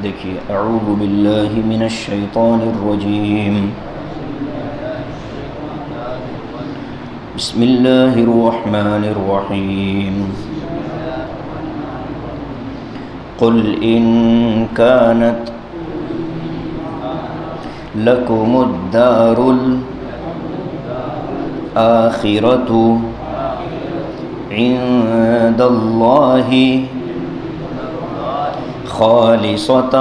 دیکھیے اعوذ باللہ من الشیطان الرجیم بسم اللہ الرحمن الرحیم قل ان كانت لكم الدار الآخرة عند الله خالصة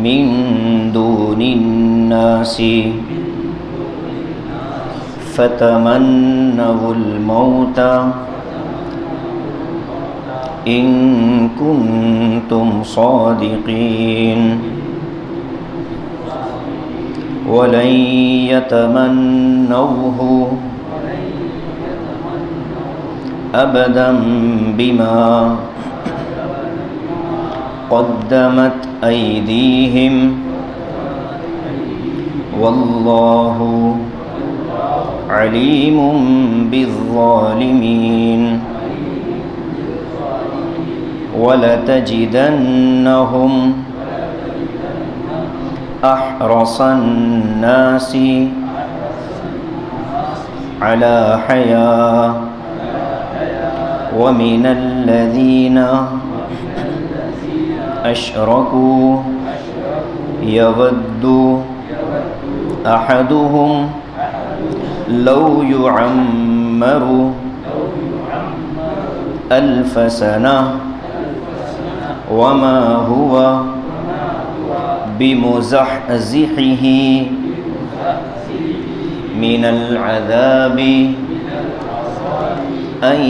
من دون الناس فتمنوا الموت إن كنتم صادقين ولن يتمنوه أبدا بما قدمت أيديهم والله عليم بالظالمين ولتجدنهم أحرص الناس على حياة ومن الذين أشركوا يود أحدهم لو يعمر 1000 سنة وما هو بمزحزحه من العذاب أن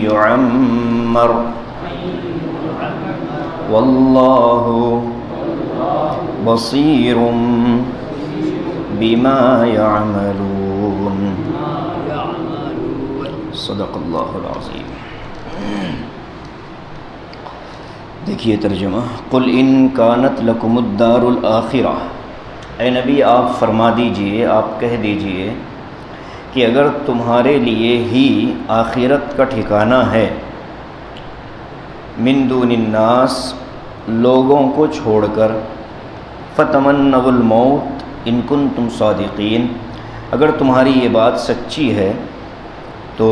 يعمر والله بصير بما يعملون صدق اللہ العظیم۔ دیکھیے ترجمہ، قل ان کانت لکم الدار الآخرہ، اے نبی آپ فرما دیجئے، آپ کہہ دیجئے کہ اگر تمہارے لیے ہی آخرت کا ٹھکانہ ہے، من دون الناس لوگوں کو چھوڑ کر، فتمنوا الموت ان کنتم صادقین اگر تمہاری یہ بات سچی ہے تو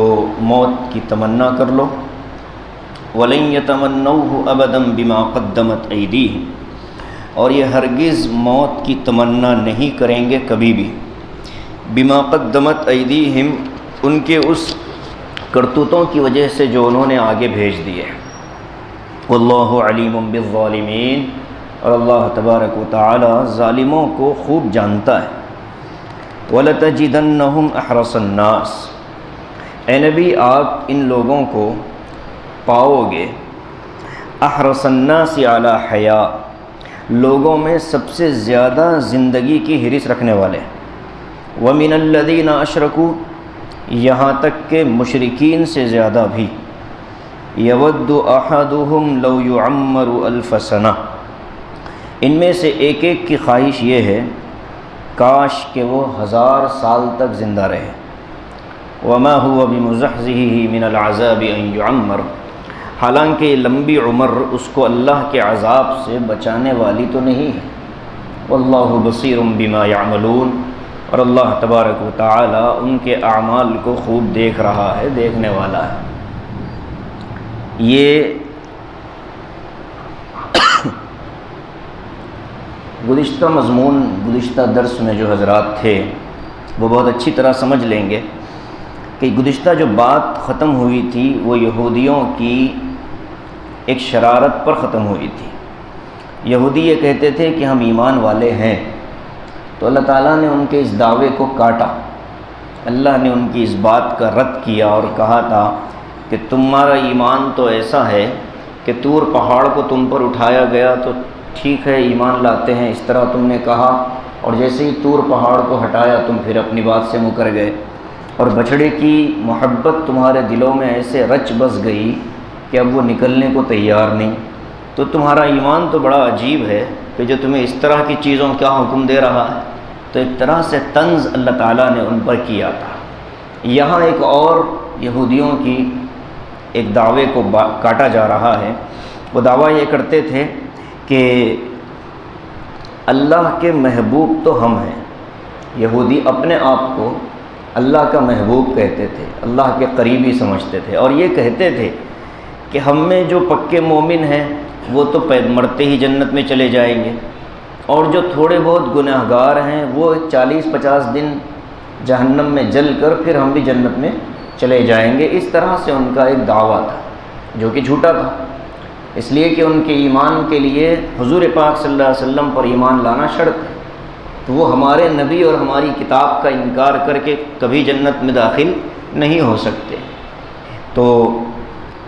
موت کی تمنا کر لو، وَلَن يَتَمَنَّوْهُ أَبَدًا بِمَا قَدَّمَتْ أَيْدِيهِمْ اور یہ ہرگز موت کی تمنا نہیں کریں گے کبھی بھی، بِمَا قَدَّمَتْ أَيْدِيهِمْ ان کے اس کرتوتوں کی وجہ سے جو انہوں نے آگے بھیج دیے، وَاللَّهُ عَلِيمٌ بِالظَّالِمِينَ اور اللہ تبارک و تعالی ظالموں کو خوب جانتا ہے، وَلَتَجِدَنَّهُمْ أَحْرَصَ النَّاسِ اے نبی آپ ان لوگوں کو پاؤ گے، احرص الناس علی حیاء لوگوں میں سب سے زیادہ زندگی کی حرص رکھنے والے، ومن الذین اشرکوا یہاں تک کہ مشرکین سے زیادہ بھی، یود احدہم لو یعمر 1000 سنہ ان میں سے ایک ایک کی خواہش یہ ہے کاش کہ وہ 1000 سال تک زندہ رہے، وما هو بمزحزحه من العذاب ان يعمر حالانکہ لمبی عمر اس کو اللہ کے عذاب سے بچانے والی تو نہیں ہے، واللہ بصیر بما یعملون اور اللہ تبارک و تعالی ان کے اعمال کو خوب دیکھ رہا ہے، دیکھنے والا ہے۔ یہ گزشتہ مضمون گزشتہ درس میں جو حضرات تھے وہ بہت اچھی طرح سمجھ لیں گے کہ گزشتہ جو بات ختم ہوئی تھی وہ یہودیوں کی ایک شرارت پر ختم ہوئی تھی۔ یہودی یہ کہتے تھے کہ ہم ایمان والے ہیں، تو اللہ تعالیٰ نے ان کے اس دعوے کو کاٹا، اللہ نے ان کی اس بات کا رد کیا اور کہا تھا کہ تمہارا ایمان تو ایسا ہے کہ طور پہاڑ کو تم پر اٹھایا گیا تو ٹھیک ہے ایمان لاتے ہیں، اس طرح تم نے کہا، اور جیسے ہی طور پہاڑ کو ہٹایا تم پھر اپنی بات سے مکر گئے، اور بچھڑے کی محبت تمہارے دلوں میں ایسے رچ بس گئی کہ اب وہ نکلنے کو تیار نہیں، تو تمہارا ایمان تو بڑا عجیب ہے کہ جو تمہیں اس طرح کی چیزوں کا حکم دے رہا ہے۔ تو ایک طرح سے طنز اللہ تعالیٰ نے ان پر کیا تھا۔ یہاں ایک اور یہودیوں کی ایک دعوے کو کاٹا جا رہا ہے۔ وہ دعویٰ یہ کرتے تھے کہ اللہ کے محبوب تو ہم ہیں۔ یہودی اپنے آپ کو اللہ کا محبوب کہتے تھے، اللہ کے قریبی سمجھتے تھے، اور یہ کہتے تھے کہ ہم میں جو پکے مومن ہیں وہ تو مرتے ہی جنت میں چلے جائیں گے، اور جو تھوڑے بہت گناہگار ہیں وہ 40-50 دن جہنم میں جل کر پھر ہم بھی جنت میں چلے جائیں گے۔ اس طرح سے ان کا ایک دعویٰ تھا جو کہ جھوٹا تھا، اس لیے کہ ان کے ایمان کے لیے حضور پاک صلی اللہ علیہ وسلم پر ایمان لانا شرط ہے، تو وہ ہمارے نبی اور ہماری کتاب کا انکار کر کے کبھی جنت میں داخل نہیں ہو سکتے۔ تو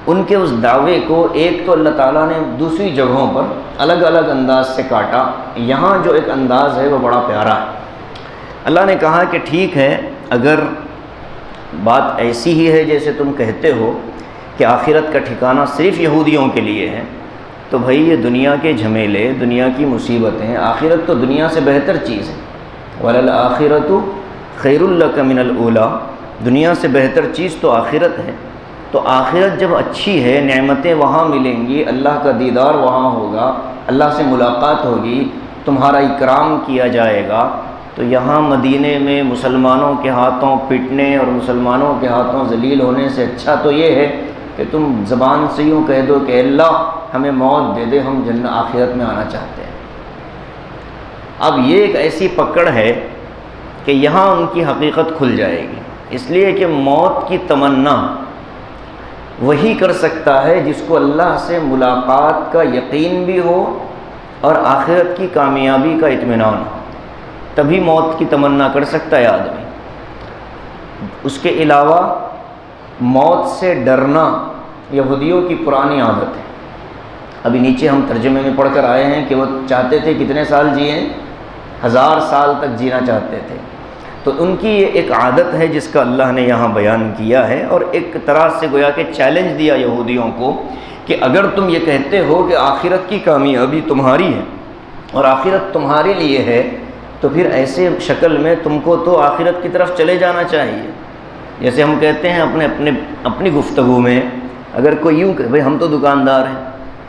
ان کے اس دعوے کو ایک تو اللہ تعالیٰ نے دوسری جگہوں پر الگ الگ انداز سے کاٹا، یہاں جو ایک انداز ہے وہ بڑا پیارا ہے۔ اللہ نے کہا کہ ٹھیک ہے، اگر بات ایسی ہی ہے جیسے تم کہتے ہو کہ آخرت کا ٹھکانہ صرف یہودیوں کے لیے ہے، تو بھائی یہ دنیا کے جھمیلے، دنیا کی مصیبتیں، آخرت تو دنیا سے بہتر چیز ہے۔ وَلَلْآخِرَةُ خَيْرٌ لَكَ مِنَ الْأُولَىٰ، دنیا سے بہتر چیز تو آخرت ہے۔ تو آخرت جب اچھی ہے، نعمتیں وہاں ملیں گی، اللہ کا دیدار وہاں ہوگا، اللہ سے ملاقات ہوگی، تمہارا اکرام کیا جائے گا، تو یہاں مدینے میں مسلمانوں کے ہاتھوں پٹنے اور مسلمانوں کے ہاتھوں ذلیل ہونے سے اچھا تو یہ ہے کہ تم زبان سے یوں کہہ دو کہ اللہ ہمیں موت دے دے، ہم جنت آخرت میں آنا چاہتے ہیں۔ اب یہ ایک ایسی پکڑ ہے کہ یہاں ان کی حقیقت کھل جائے گی، اس لیے کہ موت کی تمنا وہی کر سکتا ہے جس کو اللہ سے ملاقات کا یقین بھی ہو اور آخرت کی کامیابی کا اطمینان ہو، تبھی موت کی تمنا کر سکتا ہے آدمی۔ اس کے علاوہ موت سے ڈرنا یہودیوں کی پرانی عادت ہے۔ ابھی نیچے ہم ترجمے میں پڑھ کر آئے ہیں کہ وہ چاہتے تھے کتنے سال جئیں، 1000 سال تک جینا چاہتے تھے۔ تو ان کی یہ ایک عادت ہے جس کا اللہ نے یہاں بیان کیا ہے، اور ایک طرح سے گویا کہ چیلنج دیا یہودیوں کو کہ اگر تم یہ کہتے ہو کہ آخرت کی کامیابی تمہاری ہے اور آخرت تمہارے لیے ہے، تو پھر ایسے شکل میں تم کو تو آخرت کی طرف چلے جانا چاہیے۔ جیسے ہم کہتے ہیں اپنی گفتگو میں، اگر کوئی یوں کہ بھئی ہم تو دکاندار ہیں،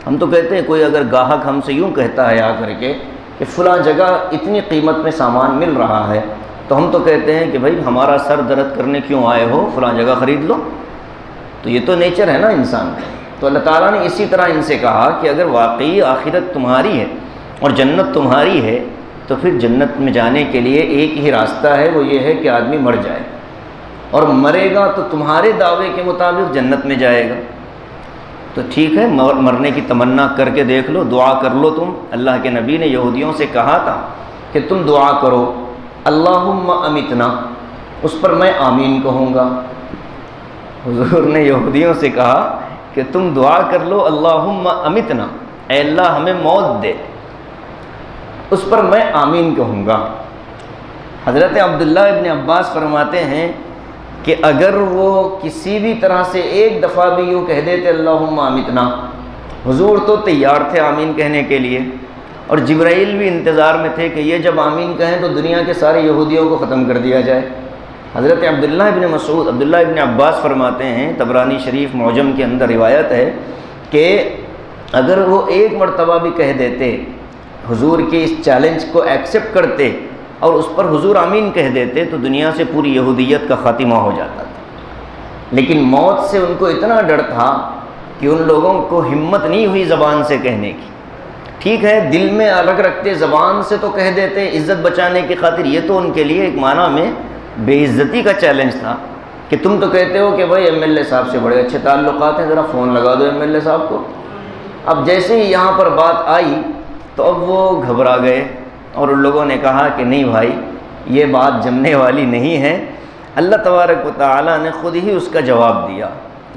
ہم تو کہتے ہیں کوئی اگر گاہک ہم سے یوں کہتا ہے آ کر کے کہ فلاں جگہ اتنی قیمت میں سامان مل رہا ہے، تو ہم تو کہتے ہیں کہ بھئی ہمارا سر درد کرنے کیوں آئے ہو، فلاں جگہ خرید لو۔ تو یہ تو نیچر ہے نا انسان کا۔ تو اللہ تعالیٰ نے اسی طرح ان سے کہا کہ اگر واقعی آخرت تمہاری ہے اور جنت تمہاری ہے، تو پھر جنت میں جانے کے لیے ایک ہی راستہ ہے، وہ یہ ہے کہ آدمی مر جائے، اور مرے گا تو تمہارے دعوے کے مطابق جنت میں جائے گا۔ تو ٹھیک ہے، مرنے کی تمنا کر کے دیکھ لو، دعا کر لو تم۔ اللہ کے نبی نے یہودیوں سے کہا تھا کہ تم دعا کرو، اللہم امتنا، اس پر میں آمین کہوں گا۔ حضور نے یہودیوں سے کہا کہ تم دعا کر لو، اللہم امتنا، اے اللہ ہمیں موت دے، اس پر میں آمین کہوں گا۔ حضرت عبداللہ ابن عباس فرماتے ہیں کہ اگر وہ کسی بھی طرح سے ایک دفعہ بھی یوں کہہ دیتے اللہم امتنا، حضور تو تیار تھے آمین کہنے کے لیے، اور جبرائیل بھی انتظار میں تھے کہ یہ جب آمین کہیں تو دنیا کے سارے یہودیوں کو ختم کر دیا جائے۔ حضرت عبداللہ ابن عباس فرماتے ہیں، طبرانی شریف معجم کے اندر روایت ہے کہ اگر وہ ایک مرتبہ بھی کہہ دیتے، حضور کے اس چیلنج کو ایکسیپٹ کرتے اور اس پر حضور آمین کہہ دیتے، تو دنیا سے پوری یہودیت کا خاتمہ ہو جاتا تھا۔ لیکن موت سے ان کو اتنا ڈر تھا کہ ان لوگوں کو ہمت نہیں ہوئی زبان سے کہنے کی۔ ٹھیک ہے، دل میں الگ رکھتے، زبان سے تو کہہ دیتے عزت بچانے کی خاطر، یہ تو ان کے لیے ایک معنی میں بے عزتی کا چیلنج تھا کہ تم تو کہتے ہو کہ بھائی ایم ایل اے صاحب سے بڑے اچھے تعلقات ہیں، ذرا فون لگا دو ایم ایل اے صاحب کو۔ اب جیسے ہی یہاں پر بات آئی تو اب وہ گھبرا گئے، اور ان لوگوں نے کہا کہ نہیں بھائی یہ بات جمنے والی نہیں ہے۔ اللہ تبارک و تعالیٰ نے خود ہی اس کا جواب دیا،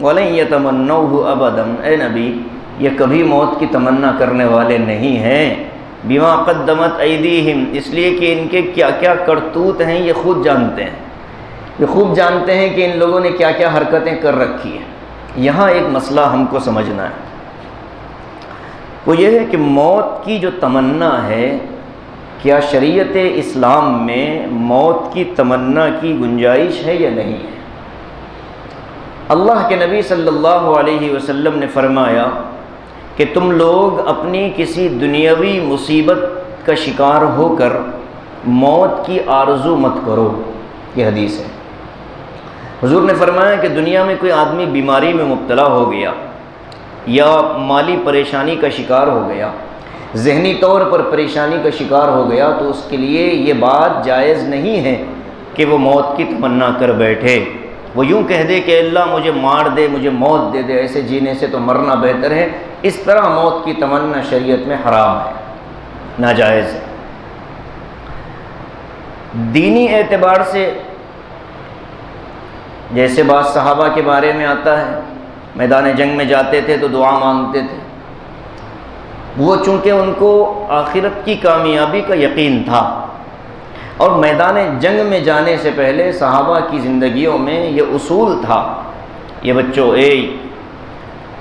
وَلَن يَتَمَنَّوْهُ أَبَدًا، اے نبی یہ کبھی موت کی تمنا کرنے والے نہیں ہیں، بِمَا قَدَّمَتْ أَيْدِيهِمْ، اس لیے کہ ان کے کیا کیا کرتوت ہیں یہ خود جانتے ہیں، یہ خوب جانتے ہیں کہ ان لوگوں نے کیا کیا حرکتیں کر رکھی ہیں۔ یہاں ایک مسئلہ ہم کو سمجھنا ہے، وہ یہ ہے کہ موت کی جو تمنا ہے، کیا شریعت اسلام میں موت کی تمنا کی گنجائش ہے یا نہیں ہے؟ اللہ کے نبی صلی اللہ علیہ وسلم نے فرمایا کہ تم لوگ اپنی کسی دنیاوی مصیبت کا شکار ہو کر موت کی آرزو مت کرو. یہ حدیث ہے. حضور نے فرمایا کہ دنیا میں کوئی آدمی بیماری میں مبتلا ہو گیا یا مالی پریشانی کا شکار ہو گیا، ذہنی طور پر پریشانی کا شکار ہو گیا، تو اس کے لیے یہ بات جائز نہیں ہے کہ وہ موت کی تمنا کر بیٹھے. وہ یوں کہہ دے کہ اللہ مجھے مار دے، مجھے موت دے دے، ایسے جینے سے تو مرنا بہتر ہے. اس طرح موت کی تمنا شریعت میں حرام ہے، ناجائز ہے. دینی اعتبار سے جیسے بعض صحابہ کے بارے میں آتا ہے، میدان جنگ میں جاتے تھے تو دعا مانگتے تھے. وہ چونکہ ان کو آخرت کی کامیابی کا یقین تھا، اور میدان جنگ میں جانے سے پہلے صحابہ کی زندگیوں میں یہ اصول تھا. یہ بچوں،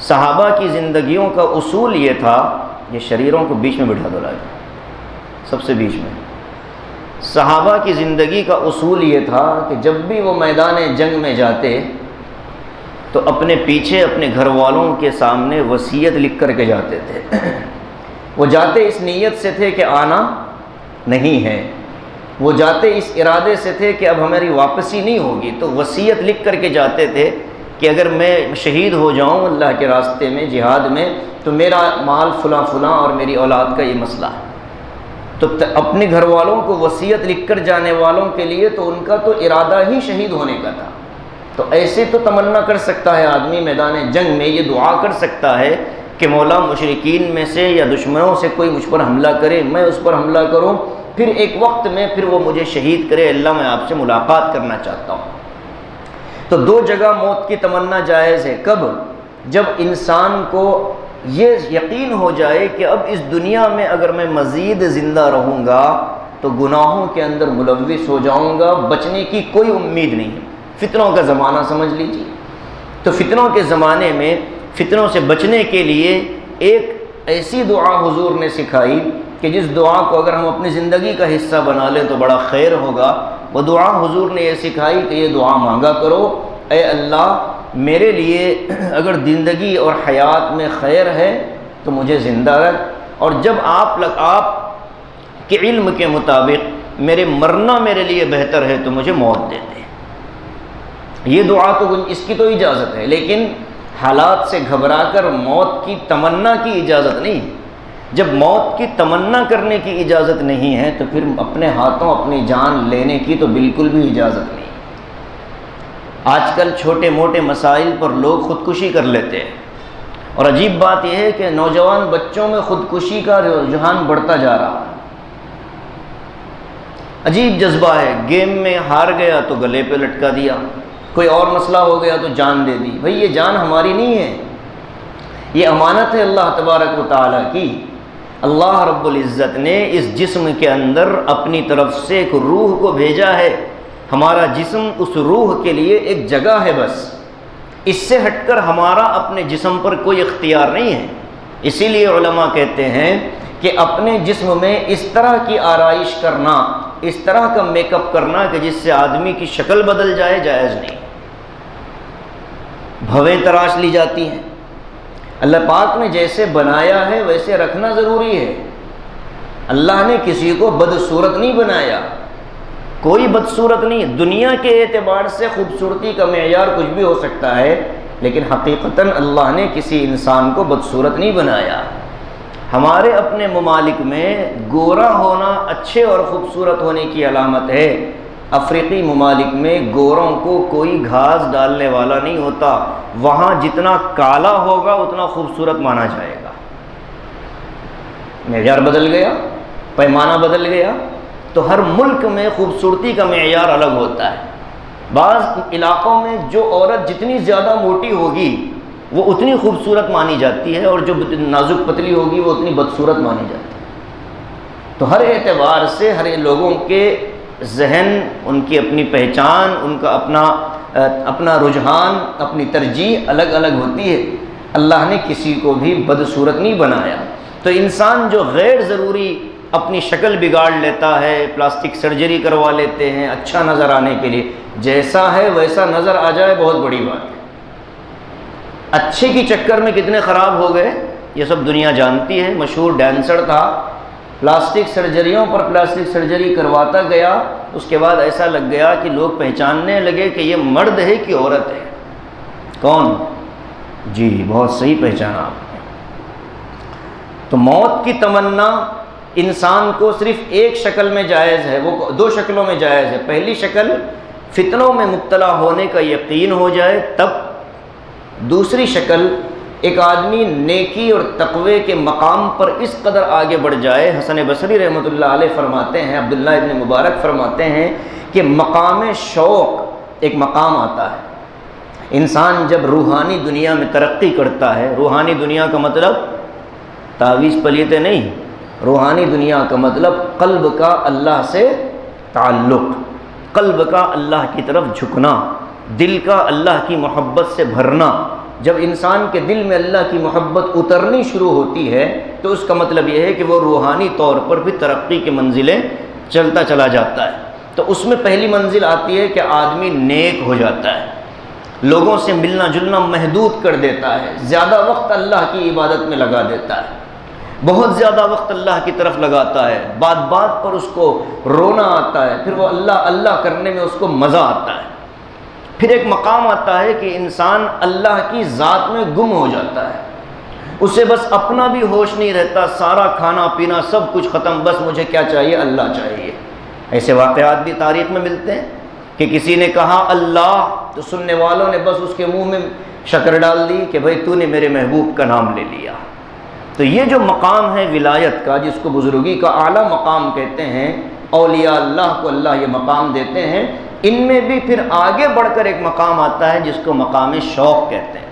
صحابہ کی زندگیوں کا اصول یہ تھا، یہ شریروں کو بیچ میں بٹھا دو، سب سے بیچ میں. صحابہ کی زندگی کا اصول یہ تھا کہ جب بھی وہ میدان جنگ میں جاتے تو اپنے پیچھے اپنے گھر والوں کے سامنے وصیت لکھ کر کے جاتے تھے. وہ جاتے اس نیت سے تھے کہ آنا نہیں ہے، وہ جاتے اس ارادے سے تھے کہ اب ہماری واپسی نہیں ہوگی، تو وصیت لکھ کر کے جاتے تھے کہ اگر میں شہید ہو جاؤں اللہ کے راستے میں جہاد میں تو میرا مال فلاں فلاں اور میری اولاد کا یہ مسئلہ ہے. تو اپنے گھر والوں کو وصیت لکھ کر جانے والوں کے لیے تو ان کا تو ارادہ ہی شہید ہونے کا تھا. تو ایسے تو تمنا کر سکتا ہے آدمی میدان جنگ میں، یہ دعا کر سکتا ہے کہ مولا مشرکین میں سے یا دشمنوں سے کوئی مجھ پر حملہ کرے، میں اس پر حملہ کروں، پھر ایک وقت میں پھر وہ مجھے شہید کرے، اللہ میں آپ سے ملاقات کرنا چاہتا ہوں. تو دو جگہ موت کی تمنا جائز ہے. کب؟ جب انسان کو یہ یقین ہو جائے کہ اب اس دنیا میں اگر میں مزید زندہ رہوں گا تو گناہوں کے اندر ملوث ہو جاؤں گا، بچنے کی کوئی امید نہیں ہے. فتنوں کا زمانہ سمجھ لیجیے. تو فتنوں کے زمانے میں فتنوں سے بچنے کے لیے ایک ایسی دعا حضور نے سکھائی کہ جس دعا کو اگر ہم اپنی زندگی کا حصہ بنا لیں تو بڑا خیر ہوگا. وہ دعا حضور نے یہ سکھائی کہ یہ دعا مانگا کرو، اے اللہ میرے لیے اگر زندگی اور حیات میں خیر ہے تو مجھے زندہ رکھ، اور جب آپ کے علم کے مطابق میرے مرنا میرے لیے بہتر ہے تو مجھے موت دے دے. یہ دعا تو اس کی تو اجازت ہے، لیکن حالات سے گھبرا کر موت کی تمنا کی اجازت نہیں. جب موت کی تمنا کرنے کی اجازت نہیں ہے تو پھر اپنے ہاتھوں اپنی جان لینے کی تو بالکل بھی اجازت نہیں. آج کل چھوٹے موٹے مسائل پر لوگ خودکشی کر لیتے ہیں، اور عجیب بات یہ ہے کہ نوجوان بچوں میں خودکشی کا رجحان بڑھتا جا رہا ہے. عجیب جذبہ ہے، گیم میں ہار گیا تو گلے پہ لٹکا دیا، کوئی اور مسئلہ ہو گیا تو جان دے دی. بھئی یہ جان ہماری نہیں ہے، یہ امانت ہے اللہ تبارک و تعالیٰ کی. اللہ رب العزت نے اس جسم کے اندر اپنی طرف سے ایک روح کو بھیجا ہے. ہمارا جسم اس روح کے لیے ایک جگہ ہے بس، اس سے ہٹ کر ہمارا اپنے جسم پر کوئی اختیار نہیں ہے. اسی لیے علماء کہتے ہیں کہ اپنے جسم میں اس طرح کی آرائش کرنا، اس طرح کا میک اپ کرنا کہ جس سے آدمی کی شکل بدل جائے، جائز نہیں. بھویں تراش لی جاتی ہیں. اللہ پاک نے جیسے بنایا ہے ویسے رکھنا ضروری ہے. اللہ نے کسی کو بدصورت نہیں بنایا، کوئی بدصورت نہیں. دنیا کے اعتبار سے خوبصورتی کا معیار کچھ بھی ہو سکتا ہے، لیکن حقیقتاً اللہ نے کسی انسان کو بدصورت نہیں بنایا. ہمارے اپنے ممالک میں گورا ہونا اچھے اور خوبصورت ہونے کی علامت ہے. افریقی ممالک میں گوروں کو کوئی گھاس ڈالنے والا نہیں ہوتا، وہاں جتنا کالا ہوگا اتنا خوبصورت مانا جائے گا. معیار بدل گیا، پیمانہ بدل گیا. تو ہر ملک میں خوبصورتی کا معیار الگ ہوتا ہے. بعض علاقوں میں جو عورت جتنی زیادہ موٹی ہوگی وہ اتنی خوبصورت مانی جاتی ہے، اور جو نازک پتلی ہوگی وہ اتنی بدصورت مانی جاتی ہے. تو ہر اعتبار سے ہر لوگوں کے ذہن، ان کی اپنی پہچان، ان کا اپنا رجحان، اپنی ترجیح الگ الگ ہوتی ہے. اللہ نے کسی کو بھی بدصورت نہیں بنایا. تو انسان جو غیر ضروری اپنی شکل بگاڑ لیتا ہے، پلاسٹک سرجری کروا لیتے ہیں اچھا نظر آنے کے لیے، جیسا ہے ویسا نظر آ جائے بہت بڑی بات ہے. اچھے کی چکر میں کتنے خراب ہو گئے یہ سب دنیا جانتی ہے، مشہور ڈانسر تھا، پلاسٹک سرجریوں پر پلاسٹک سرجری کرواتا گیا، اس کے بعد ایسا لگ گیا کہ لوگ پہچاننے لگے کہ یہ مرد ہے کہ عورت ہے۔ کون؟ جی بہت صحیح پہچانا آپ نے۔ تو موت کی تمنا انسان کو صرف ایک شکل میں جائز ہے، وہ دو شکلوں میں جائز ہے۔ پہلی شکل فتنوں میں مبتلا ہونے کا یقین ہو جائے تب، دوسری شکل ایک آدمی نیکی اور تقوی کے مقام پر اس قدر آگے بڑھ جائے۔ حسن بصری رحمۃ اللہ علیہ فرماتے ہیں، عبداللہ ابن مبارک فرماتے ہیں کہ مقام شوق ایک مقام آتا ہے۔ انسان جب روحانی دنیا میں ترقی کرتا ہے، روحانی دنیا کا مطلب تعویذ پلیتے نہیں، روحانی دنیا کا مطلب قلب کا اللہ سے تعلق، قلب کا اللہ کی طرف جھکنا، دل کا اللہ کی محبت سے بھرنا۔ جب انسان کے دل میں اللہ کی محبت اترنی شروع ہوتی ہے تو اس کا مطلب یہ ہے کہ وہ روحانی طور پر بھی ترقی کی منزلیں چلتا چلا جاتا ہے۔ تو اس میں پہلی منزل آتی ہے کہ آدمی نیک ہو جاتا ہے، لوگوں سے ملنا جلنا محدود کر دیتا ہے، زیادہ وقت اللہ کی عبادت میں لگا دیتا ہے، بہت زیادہ وقت اللہ کی طرف لگاتا ہے، بات بات پر اس کو رونا آتا ہے، پھر وہ اللہ اللہ کرنے میں اس کو مزہ آتا ہے۔ پھر ایک مقام آتا ہے کہ انسان اللہ کی ذات میں گم ہو جاتا ہے، اسے بس اپنا بھی ہوش نہیں رہتا، سارا کھانا پینا سب کچھ ختم، بس مجھے کیا چاہیے؟ اللہ چاہیے۔ ایسے واقعات بھی تاریخ میں ملتے ہیں کہ کسی نے کہا اللہ تو سننے والوں نے بس اس کے منہ میں شکر ڈال دی کہ بھئی تو نے میرے محبوب کا نام لے لیا۔ تو یہ جو مقام ہے ولایت کا، جس کو بزرگی کا اعلیٰ مقام کہتے ہیں، اولیاء اللہ کو اللہ یہ مقام دیتے ہیں، ان میں بھی پھر آگے بڑھ کر ایک مقام آتا ہے جس کو مقام شوق کہتے ہیں۔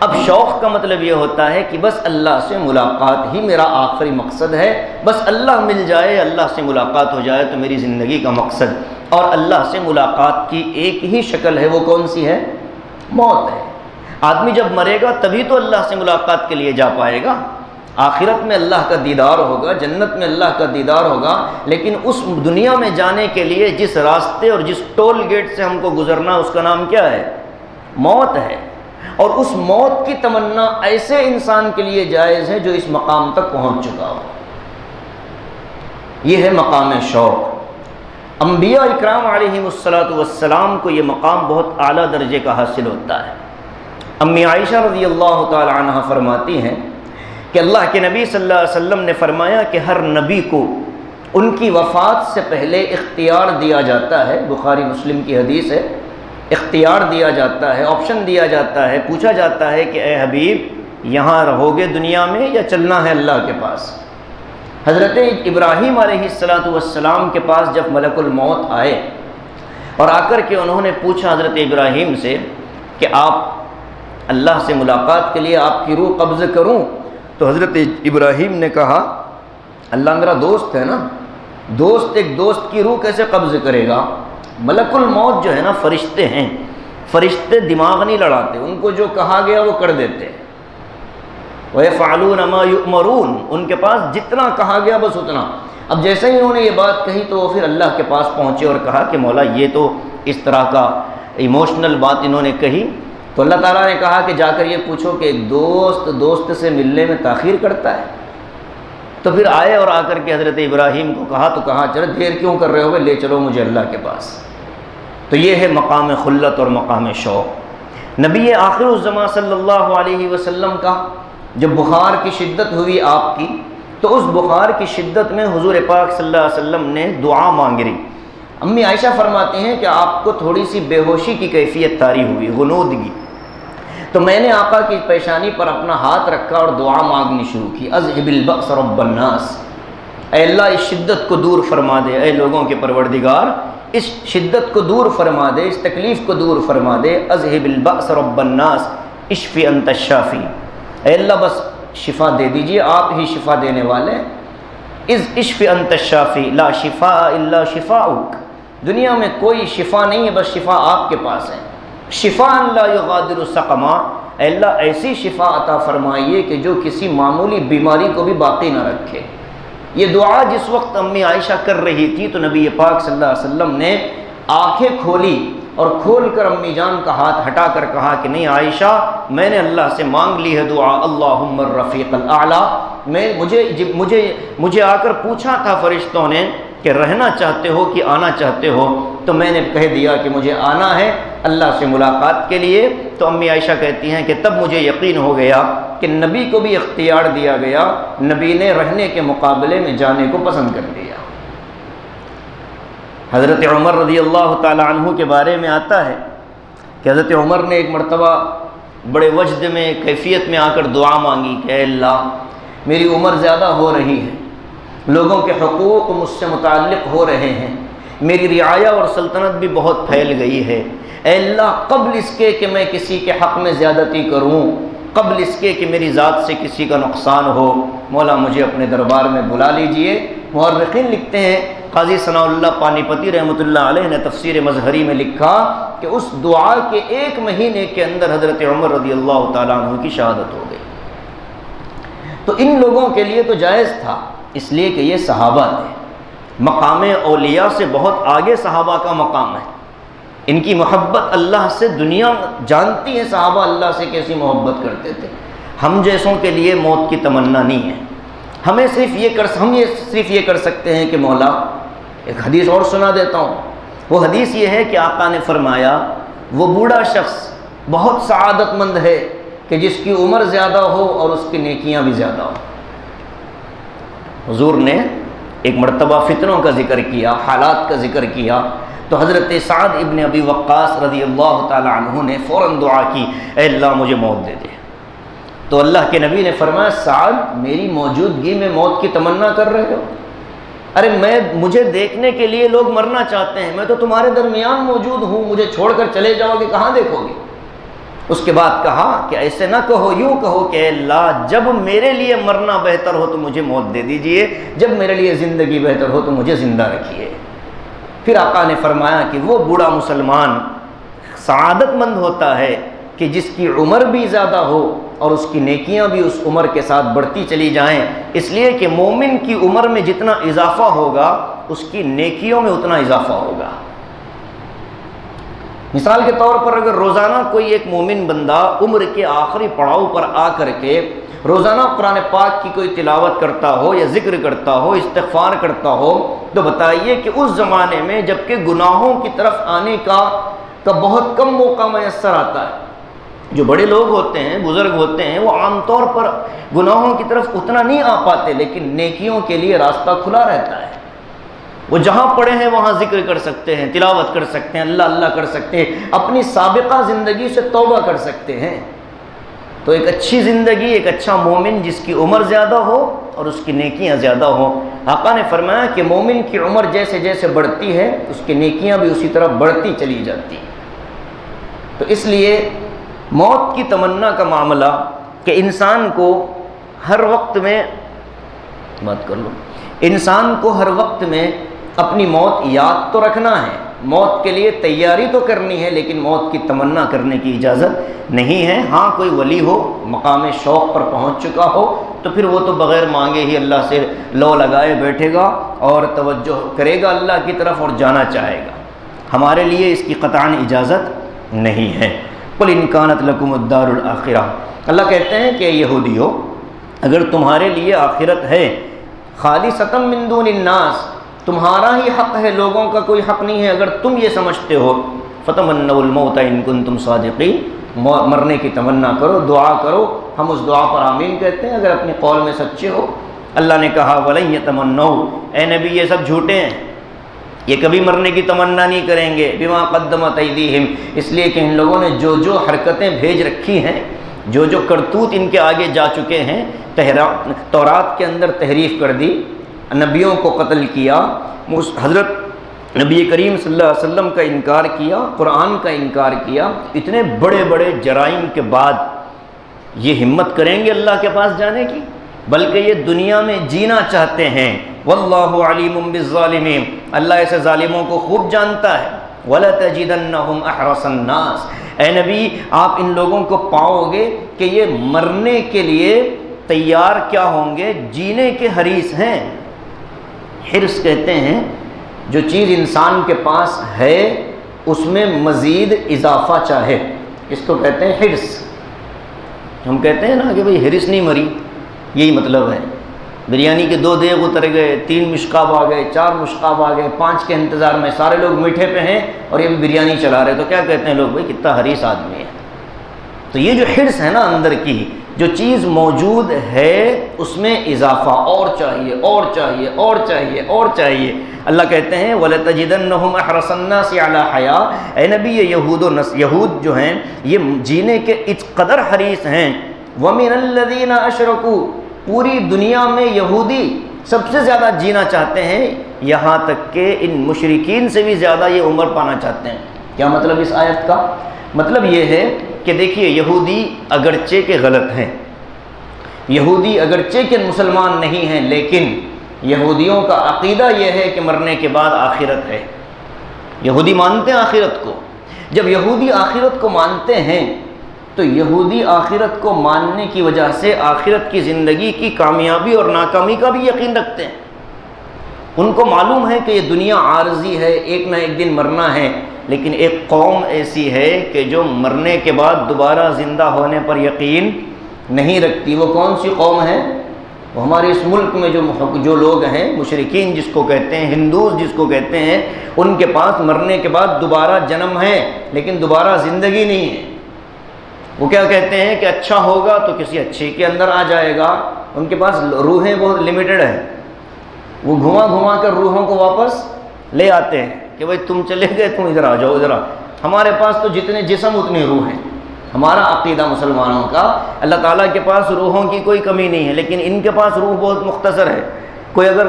اب شوق کا مطلب یہ ہوتا ہے کہ بس اللہ سے ملاقات ہی میرا آخری مقصد ہے، بس اللہ مل جائے، اللہ سے ملاقات ہو جائے تو میری زندگی کا مقصد۔ اور اللہ سے ملاقات کی ایک ہی شکل ہے، وہ کون سی ہے؟ موت ہے۔ آدمی جب مرے گا تبھی تو اللہ سے ملاقات کے لیے جا پائے گا، آخرت میں اللہ کا دیدار ہوگا، جنت میں اللہ کا دیدار ہوگا، لیکن اس دنیا میں جانے کے لیے جس راستے اور جس ٹول گیٹ سے ہم کو گزرنا اس کا نام کیا ہے؟ موت ہے۔ اور اس موت کی تمنا ایسے انسان کے لیے جائز ہے جو اس مقام تک پہنچ چکا ہو۔ یہ ہے مقام شوق۔ انبیاء اکرام علیہم السلام کو یہ مقام بہت اعلیٰ درجے کا حاصل ہوتا ہے۔ امی عائشہ رضی اللہ تعالی عنہ فرماتی ہیں کہ اللہ کے نبی صلی اللہ علیہ وسلم نے فرمایا کہ ہر نبی کو ان کی وفات سے پہلے اختیار دیا جاتا ہے، بخاری مسلم کی حدیث ہے، اختیار دیا جاتا ہے، آپشن دیا جاتا ہے، پوچھا جاتا ہے کہ اے حبیب یہاں رہو گے دنیا میں یا چلنا ہے اللہ کے پاس؟ حضرت ابراہیم علیہ السلام کے پاس جب ملک الموت آئے اور آ کر کے انہوں نے پوچھا حضرت ابراہیم سے کہ آپ اللہ سے ملاقات کے لیے آپ کی روح قبض کروں؟ تو حضرت ابراہیم نے کہا اللہ میرا دوست ہے نا، دوست ایک دوست کی روح کیسے قبض کرے گا؟ ملک الموت جو ہے نا فرشتے ہیں، فرشتے دماغ نہیں لڑاتے، ان کو جو کہا گیا وہ کر دیتے ہیں۔ وَيَفْعَلُونَ مَا يُؤْمَرُونَ، ان کے پاس جتنا کہا گیا بس اتنا۔ اب جیسے ہی انہوں نے یہ بات کہی تو وہ پھر اللہ کے پاس پہنچے اور کہا کہ مولا یہ تو اس طرح کا ایموشنل بات انہوں نے کہی، تو اللہ تعالیٰ نے کہا کہ جا کر یہ پوچھو کہ ایک دوست سے ملنے میں تاخیر کرتا ہے؟ تو پھر آئے اور آ کر کے حضرت ابراہیم کو کہا تو کہا چلو دیر کیوں کر رہے ہو، لے چلو مجھے اللہ کے پاس۔ تو یہ ہے مقام خلت اور مقام شوق۔ نبی آخر الزمان صلی اللہ علیہ وسلم کا جب بخار کی شدت ہوئی آپ کی، تو اس بخار کی شدت میں حضور پاک صلی اللہ علیہ وسلم نے دعا مانگی۔ امی عائشہ فرماتی ہیں کہ آپ کو تھوڑی سی بے ہوشی کی کیفیت طاری ہوئی، غنودگی، تو میں نے آقا کی پیشانی پر اپنا ہاتھ رکھا اور دعا مانگنی شروع کی، اذهب البأس رب الناس، اے اللہ اس شدت کو دور فرما دے، اے لوگوں کے پروردگار اس شدت کو دور فرما دے، اس تکلیف کو دور فرما دے، اذهب البأس رب الناس اشفی انت الشافی، اے اللہ بس شفا دے دیجئے، آپ ہی شفا دینے والے، اشفی انت الشافی لا شفاء الا شفاؤک، دنیا میں کوئی شفا نہیں ہے بس شفا آپ کے پاس ہے، شفاء لا یغادر سقما، اے اللہ ایسی شفا عطا فرمائیے کہ جو کسی معمولی بیماری کو بھی باقی نہ رکھے۔ یہ دعا جس وقت امی عائشہ کر رہی تھی تو نبی پاک صلی اللہ علیہ وسلم نے آنکھیں کھولی اور کھول کر امی جان کا ہاتھ ہٹا کر کہا کہ نہیں عائشہ، میں نے اللہ سے مانگ لی ہے دعا، اللہم الرفیق الاعلی۔ مجھے آ کر پوچھا تھا فرشتوں نے کہ رہنا چاہتے ہو کہ آنا چاہتے ہو، تو میں نے کہہ دیا کہ مجھے آنا ہے اللہ سے ملاقات کے لیے۔ تو امی عائشہ کہتی ہیں کہ تب مجھے یقین ہو گیا کہ نبی کو بھی اختیار دیا گیا، نبی نے رہنے کے مقابلے میں جانے کو پسند کر لیا۔ حضرت عمر رضی اللہ تعالی عنہ کے بارے میں آتا ہے کہ حضرت عمر نے ایک مرتبہ بڑے وجد میں کیفیت میں آ کر دعا مانگی کہ اے اللہ، میری عمر زیادہ ہو رہی ہے، لوگوں کے حقوق مجھ سے متعلق ہو رہے ہیں، میری رعایا اور سلطنت بھی بہت پھیل گئی ہے، اے اللہ قبل اس کے کہ میں کسی کے حق میں زیادتی کروں، قبل اس کے کہ میری ذات سے کسی کا نقصان ہو، مولا مجھے اپنے دربار میں بلا لیجئے۔ مورخین لکھتے ہیں، قاضی ثناء اللہ پانی پتی رحمۃ اللہ علیہ نے تفسیر مظہری میں لکھا کہ اس دعا کے 1 مہینے کے اندر حضرت عمر رضی اللہ تعالیٰ عنہ کی شہادت ہو گئی۔ تو ان لوگوں کے لیے تو جائز تھا، اس لیے کہ یہ صحابہ تھے، مقام اولیاء سے بہت آگے صحابہ کا مقام ہے، ان کی محبت اللہ سے دنیا جانتی ہے، صحابہ اللہ سے کیسی محبت کرتے تھے۔ ہم جیسوں کے لیے موت کی تمنا نہیں ہے، ہم صرف یہ کر سکتے ہیں کہ مولا، ایک حدیث اور سنا دیتا ہوں، وہ حدیث یہ ہے کہ آقا نے فرمایا وہ بوڑھا شخص بہت سعادت مند ہے کہ جس کی عمر زیادہ ہو اور اس کی نیکیاں بھی زیادہ ہوں۔ حضور نے ایک مرتبہ فتنوں کا ذکر کیا، حالات کا ذکر کیا، تو حضرت سعد ابن ابی وقاص رضی اللہ تعالی عنہ نے فوراً دعا کی، اے اللہ مجھے موت دے دے۔ تو اللہ کے نبی نے فرمایا سعد، میری موجودگی میں موت کی تمنا کر رہے ہو؟ ارے مجھے دیکھنے کے لیے لوگ مرنا چاہتے ہیں، میں تو تمہارے درمیان موجود ہوں، مجھے چھوڑ کر چلے جاؤ گے، کہاں دیکھو گے؟ اس کے بعد کہا کہ ایسے نہ کہو، یوں کہو کہ اے اللہ جب میرے لیے مرنا بہتر ہو تو مجھے موت دے دیجئے، جب میرے لیے زندگی بہتر ہو تو مجھے زندہ رکھیے۔ پھر آقا نے فرمایا کہ وہ بوڑھا مسلمان سعادت مند ہوتا ہے کہ جس کی عمر بھی زیادہ ہو اور اس کی نیکیاں بھی اس عمر کے ساتھ بڑھتی چلی جائیں، اس لیے کہ مومن کی عمر میں جتنا اضافہ ہوگا اس کی نیکیوں میں اتنا اضافہ ہوگا۔ مثال کے طور پر اگر روزانہ کوئی ایک مومن بندہ عمر کے آخری پڑاؤ پر آ کر کے روزانہ قرآن پاک کی کوئی تلاوت کرتا ہو یا ذکر کرتا ہو، استغفار کرتا ہو، تو بتائیے کہ اس زمانے میں جب کہ گناہوں کی طرف آنے کا بہت کم موقع میسر آتا ہے، جو بڑے لوگ ہوتے ہیں، بزرگ ہوتے ہیں، وہ عام طور پر گناہوں کی طرف اتنا نہیں آ پاتے، لیکن نیکیوں کے لیے راستہ کھلا رہتا ہے، وہ جہاں پڑے ہیں وہاں ذکر کر سکتے ہیں، تلاوت کر سکتے ہیں، اللہ اللہ کر سکتے ہیں، اپنی سابقہ زندگی سے توبہ کر سکتے ہیں۔ تو ایک اچھی زندگی، ایک اچھا مومن جس کی عمر زیادہ ہو اور اس کی نیکیاں زیادہ ہوں۔ آقا نے فرمایا کہ مومن کی عمر جیسے جیسے بڑھتی ہے اس کی نیکیاں بھی اسی طرح بڑھتی چلی جاتی ہیں۔ تو اس لیے موت کی تمنا کا معاملہ کہ انسان کو ہر وقت میں انسان کو ہر وقت میں اپنی موت یاد تو رکھنا ہے، موت کے لیے تیاری تو کرنی ہے، لیکن موت کی تمنا کرنے کی اجازت نہیں ہے۔ ہاں کوئی ولی ہو، مقام شوق پر پہنچ چکا ہو، تو پھر وہ تو بغیر مانگے ہی اللہ سے لو لگائے بیٹھے گا اور توجہ کرے گا اللہ کی طرف اور جانا چاہے گا۔ ہمارے لیے اس کی قطعاً اجازت نہیں ہے۔ قل ان کانت لکم الدار الآخرہ، اللہ کہتے ہیں کہ یہودیو اگر تمہارے لیے آخرت ہے، خالصۃ من دون الناس، تمہارا ہی حق ہے، لوگوں کا کوئی حق نہیں ہے، اگر تم یہ سمجھتے ہو، فتمنوا الموت ان کنتم صادقین، مرنے کی تمنا کرو، دعا کرو، ہم اس دعا پر آمین کہتے ہیں اگر اپنی قول میں سچے ہو۔ اللہ نے کہا ولن یتمنوا، اے نبی یہ سب جھوٹے ہیں، یہ کبھی مرنے کی تمنا نہیں کریں گے، بما قدمت ایدیہم، اس لیے کہ ان لوگوں نے جو جو حرکتیں بھیج رکھی ہیں، جو جو کرتوت ان کے آگے جا چکے ہیں، تورات کے اندر تحریف کر دی، نبیوں کو قتل کیا، حضرت نبی کریم صلی اللہ علیہ وسلم کا انکار کیا، قرآن کا انکار کیا، اتنے بڑے بڑے جرائم کے بعد یہ ہمت کریں گے اللہ کے پاس جانے کی؟ بلکہ یہ دنیا میں جینا چاہتے ہیں۔ واللہ علیم بالظالمین، اللہ ایسے ظالموں کو خوب جانتا ہے۔ وَلَتَجِدَنَّهُمْ أَحْرَصَ النَّاسِ، اے نبی آپ ان لوگوں کو پاؤ گے کہ یہ مرنے کے لیے تیار کیا ہوں گے، جینے کے حریص ہیں۔ حرص کہتے ہیں جو چیز انسان کے پاس ہے اس میں مزید اضافہ چاہے، اس کو کہتے ہیں حرص۔ ہم کہتے ہیں نا کہ بھئی حرص نہیں مری، یہی مطلب ہے۔ بریانی کے 2 دیگ اتر گئے، 3 مشکاب آ گئے، 4 مشکاب آ گئے، 5 کے انتظار میں، سارے لوگ میٹھے پہ ہیں اور یہ بھی بریانی چلا رہے، تو کیا کہتے ہیں لوگ؟ بھئی کتنا حریص آدمی ہے۔ تو یہ جو حرص ہے نا اندر کی، جو چیز موجود ہے اس میں اضافہ، اور چاہیے اور چاہیے اور چاہیے اور چاہیے۔ اللہ کہتے ہیں وَلَتَجِدَنَّهُمْ أَحْرَصَ النَّاسِ عَلَىٰ حَيَاةٍ، اے نبی یہ یہود جو ہیں یہ جینے کے اس قدر حریص ہیں۔ وَمِنَ الَّذِينَ أَشْرَكُوا، پوری دنیا میں یہودی سب سے زیادہ جینا چاہتے ہیں، یہاں تک کہ ان مشرکین سے بھی زیادہ یہ عمر پانا چاہتے ہیں۔ کیا مطلب اس آیت کا؟ مطلب یہ ہے کہ دیکھیے یہودی اگرچہ کہ غلط ہیں، یہودی اگرچہ کہ مسلمان نہیں ہیں، لیکن یہودیوں کا عقیدہ یہ ہے کہ مرنے کے بعد آخرت ہے۔ یہودی مانتے ہیں آخرت کو۔ جب یہودی آخرت کو مانتے ہیں تو یہودی آخرت کو ماننے کی وجہ سے آخرت کی زندگی کی کامیابی اور ناکامی کا بھی یقین رکھتے ہیں۔ ان کو معلوم ہے کہ یہ دنیا عارضی ہے، ایک نہ ایک دن مرنا ہے، لیکن ایک قوم ایسی ہے کہ جو مرنے کے بعد دوبارہ زندہ ہونے پر یقین نہیں رکھتی۔ وہ کون سی قوم ہے؟ وہ ہمارے اس ملک میں جو لوگ ہیں، مشرکین جس کو کہتے ہیں، ہندوز جس کو کہتے ہیں، ان کے پاس مرنے کے بعد دوبارہ جنم ہے لیکن دوبارہ زندگی نہیں ہے۔ وہ کیا کہتے ہیں کہ اچھا ہوگا تو کسی اچھے کے اندر آ جائے گا۔ ان کے پاس روحیں بہت لمیٹڈ ہیں، وہ گھما کر روحوں کو واپس لے آتے ہیں کہ بھائی تم چلے گئے، تم ادھر آ جاؤ، ادھر آ۔ ہمارے پاس تو جتنے جسم اتنی روح ہیں۔ ہمارا عقیدہ مسلمانوں کا، اللہ تعالیٰ کے پاس روحوں کی کوئی کمی نہیں ہے، لیکن ان کے پاس روح بہت مختصر ہے۔ کوئی اگر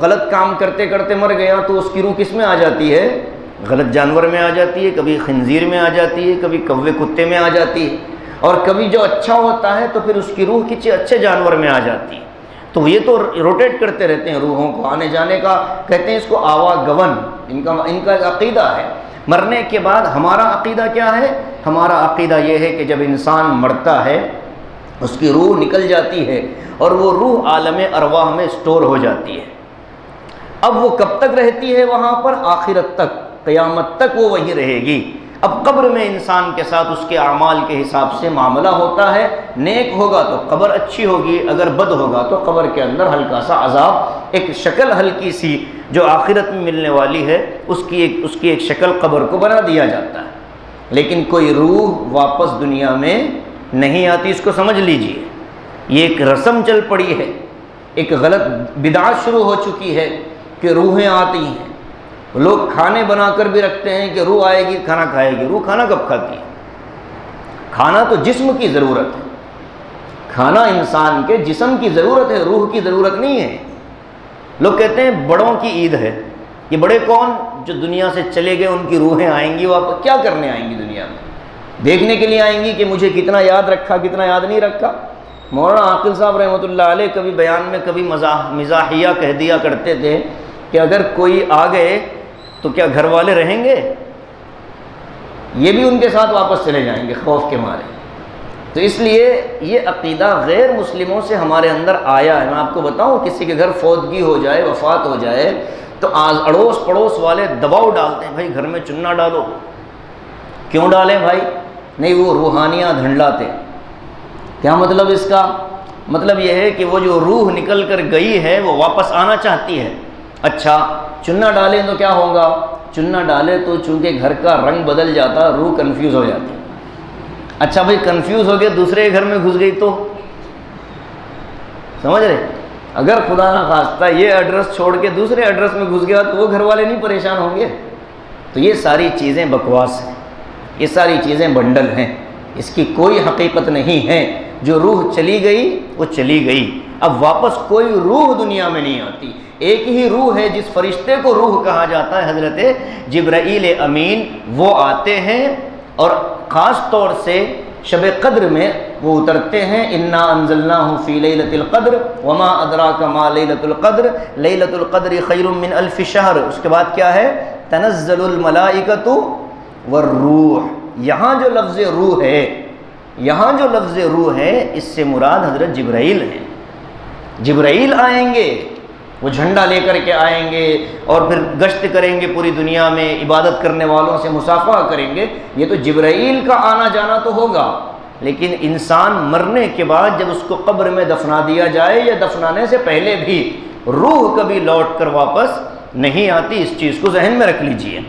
غلط کام کرتے کرتے مر گیا تو اس کی روح کس میں آ جاتی ہے؟ غلط جانور میں آ جاتی ہے، کبھی خنزیر میں آ جاتی ہے، کبھی کوے کتے میں آ جاتی ہے، اور کبھی جو اچھا ہوتا ہے تو پھر اس کی روح کسی اچھے جانور میں آ جاتی ہے۔ تو یہ تو روٹیٹ کرتے رہتے ہیں روحوں کو آنے جانے کا، کہتے ہیں اس کو آواگون، ان کا عقیدہ ہے۔ مرنے کے بعد ہمارا عقیدہ کیا ہے؟ ہمارا عقیدہ یہ ہے کہ جب انسان مرتا ہے اس کی روح نکل جاتی ہے اور وہ روح عالم ارواح میں سٹور ہو جاتی ہے۔ اب وہ کب تک رہتی ہے وہاں پر؟ آخرت تک، قیامت تک وہ وہیں رہے گی۔ اب قبر میں انسان کے ساتھ اس کے اعمال کے حساب سے معاملہ ہوتا ہے، نیک ہوگا تو قبر اچھی ہوگی، اگر بد ہوگا تو قبر کے اندر ہلکا سا عذاب، ایک شکل ہلکی سی جو آخرت میں ملنے والی ہے اس کی ایک شکل قبر کو بنا دیا جاتا ہے۔ لیکن کوئی روح واپس دنیا میں نہیں آتی، اس کو سمجھ لیجئے۔ یہ ایک رسم چل پڑی ہے، ایک غلط بدعت شروع ہو چکی ہے کہ روحیں آتی ہیں۔ لوگ کھانے بنا کر بھی رکھتے ہیں کہ روح آئے گی کھانا کھائے گی۔ روح کھانا کب کھاتی ہے؟ کھانا تو جسم کی ضرورت ہے، کھانا انسان کے جسم کی ضرورت ہے، روح کی ضرورت نہیں ہے۔ لوگ کہتے ہیں بڑوں کی عید ہے۔ یہ بڑے کون؟ جو دنیا سے چلے گئے، ان کی روحیں آئیں گی واپس۔ کیا کرنے آئیں گی دنیا میں؟ دیکھنے کے لیے آئیں گی کہ مجھے کتنا یاد رکھا، کتنا یاد نہیں رکھا۔ مولانا عاقل صاحب رحمۃ اللہ علیہ کبھی بیان میں کبھی مزاحیہ کہہ دیا کرتے تھے کہ اگر کوئی آ گئے تو کیا گھر والے رہیں گے؟ یہ بھی ان کے ساتھ واپس چلے جائیں گے خوف کے مارے۔ تو اس لیے یہ عقیدہ غیر مسلموں سے ہمارے اندر آیا ہے۔ میں آپ کو بتاؤں، کسی کے گھر فوتگی ہو جائے، وفات ہو جائے تو اڑوس پڑوس والے دباؤ ڈالتے ہیں، بھائی گھر میں چنا ڈالو۔ کیوں ڈالیں بھائی؟ نہیں، وہ روحانیاں دھنڈلاتے۔ کیا مطلب اس کا؟ مطلب یہ ہے کہ وہ جو روح نکل کر گئی ہے وہ واپس آنا چاہتی ہے۔ اچھا، چنا ڈالیں تو کیا ہوگا؟ چنا ڈالے تو چونکہ گھر کا رنگ بدل جاتا، روح کنفیوز ہو جاتی۔ اچھا بھائی کنفیوز ہو گئے، دوسرے گھر میں گھس گئی تو سمجھ رہے؟ اگر خدا نہ خواستہ یہ ایڈریس چھوڑ کے دوسرے ایڈریس میں گھس گیا تو وہ گھر والے نہیں پریشان ہوں گے؟ تو یہ ساری چیزیں بکواس ہیں، یہ ساری چیزیں بنڈل ہیں، اس کی کوئی حقیقت نہیں ہے۔ جو روح چلی گئی وہ چلی گئی، اب واپس کوئی روح دنیا میں نہیں آتی۔ ایک ہی روح ہے جس فرشتے کو روح کہا جاتا ہے، حضرت جبرائیل امین، وہ آتے ہیں اور خاص طور سے شب قدر میں وہ اترتے ہیں۔ انا انزلناہ فی لیلۃ القدر وما ادراک ما لیلۃ القدر لیلۃ القدر خیر من الف شہر۔ اس کے بعد کیا ہے؟ تنزل الملائکۃ والروح۔ یہاں جو لفظ روح ہے، یہاں جو لفظ روح ہے، اس سے مراد حضرت جبرائیل ہیں۔ جبرائیل آئیں گے وہ جھنڈا لے کر کے آئیں گے اور پھر گشت کریں گے پوری دنیا میں، عبادت کرنے والوں سے مصافحہ کریں گے، یہ تو جبرائیل کا آنا جانا تو ہوگا، لیکن انسان مرنے کے بعد جب اس کو قبر میں دفنا دیا جائے یا دفنانے سے پہلے بھی روح کبھی لوٹ کر واپس نہیں آتی، اس چیز کو ذہن میں رکھ لیجئے۔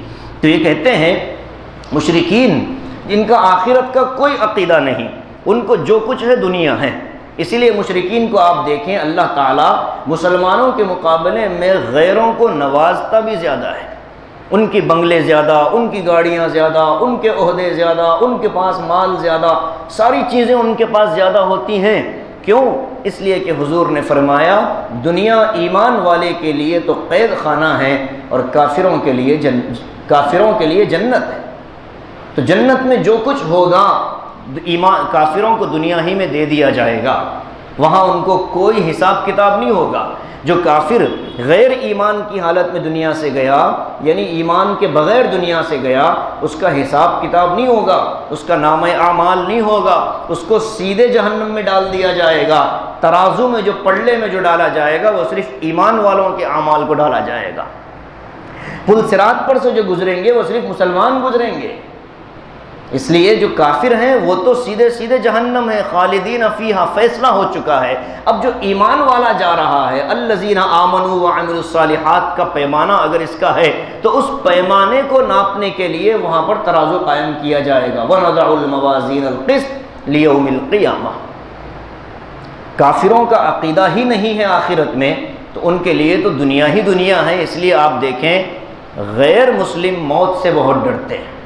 تو یہ کہتے ہیں مشرکین جن کا آخرت کا کوئی عقیدہ نہیں، ان کو جو کچھ ہے دنیا ہے، اسی لیے مشرکین کو آپ دیکھیں اللہ تعالیٰ مسلمانوں کے مقابلے میں غیروں کو نوازتا بھی زیادہ ہے، ان کی بنگلے زیادہ، ان کی گاڑیاں زیادہ، ان کے عہدے زیادہ، ان کے پاس مال زیادہ، ساری چیزیں ان کے پاس زیادہ ہوتی ہیں۔ کیوں؟ اس لیے کہ حضور نے فرمایا دنیا ایمان والے کے لیے تو قید خانہ ہے اور کافروں کے لیے جنت ہے۔ تو جنت میں جو کچھ ہوگا ایمان کافروں کو دنیا ہی میں دے دیا جائے گا، وہاں ان کو کوئی حساب کتاب نہیں ہوگا۔ جو کافر غیر ایمان کی حالت میں دنیا سے گیا، یعنی ایمان کے بغیر دنیا سے گیا، اس کا حساب کتاب نہیں ہوگا، اس کا نامہ اعمال نہیں ہوگا، اس کو سیدھے جہنم میں ڈال دیا جائے گا۔ ترازو میں جو پلڑے میں جو ڈالا جائے گا وہ صرف ایمان والوں کے اعمال کو ڈالا جائے گا۔ پل صراط پر سے جو گزریں گے وہ صرف مسلمان گزریں گے، اس لیے جو کافر ہیں وہ تو سیدھے سیدھے جہنم ہے، خالدین فیہا، فیصلہ ہو چکا ہے۔ اب جو ایمان والا جا رہا ہے، الذین آمنوا وعملوا الصالحات کا پیمانہ اگر اس کا ہے تو اس پیمانے کو ناپنے کے لیے وہاں پر ترازو قائم کیا جائے گا۔ وَنَضَعُ الْمَوَازِينَ الْقِسْطَ لِيَوْمِ الْقِيَامَةِ۔ کافروں کا عقیدہ ہی نہیں ہے آخرت میں، تو ان کے لیے تو دنیا ہی دنیا ہے۔ اس لیے آپ دیکھیں غیر مسلم موت سے بہت ڈرتے ہیں،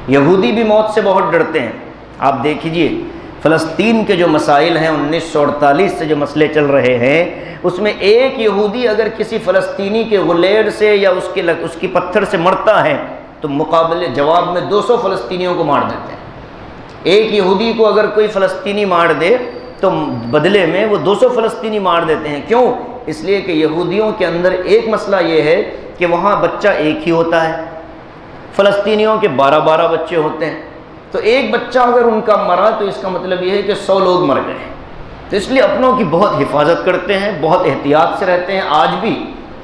یہودی بھی موت سے بہت ڈرتے ہیں۔ آپ دیکھیے فلسطین کے جو مسائل ہیں، 1948 سے جو مسئلے چل رہے ہیں، اس میں ایک یہودی اگر کسی فلسطینی کے غلیڑ سے یا اس کی پتھر سے مرتا ہے تو مقابلے جواب میں 200 فلسطینیوں کو مار دیتے ہیں۔ ایک یہودی کو اگر کوئی فلسطینی مار دے تو بدلے میں وہ 200 فلسطینی مار دیتے ہیں۔ کیوں؟ اس لیے کہ یہودیوں کے اندر ایک مسئلہ یہ ہے کہ وہاں بچہ ایک ہی ہوتا ہے، فلسطینیوں کے 12 بچے ہوتے ہیں، تو ایک بچہ اگر ان کا مرا تو اس کا مطلب یہ ہے کہ 100 لوگ مر گئے۔ تو اس لیے اپنوں کی بہت حفاظت کرتے ہیں، بہت احتیاط سے رہتے ہیں۔ آج بھی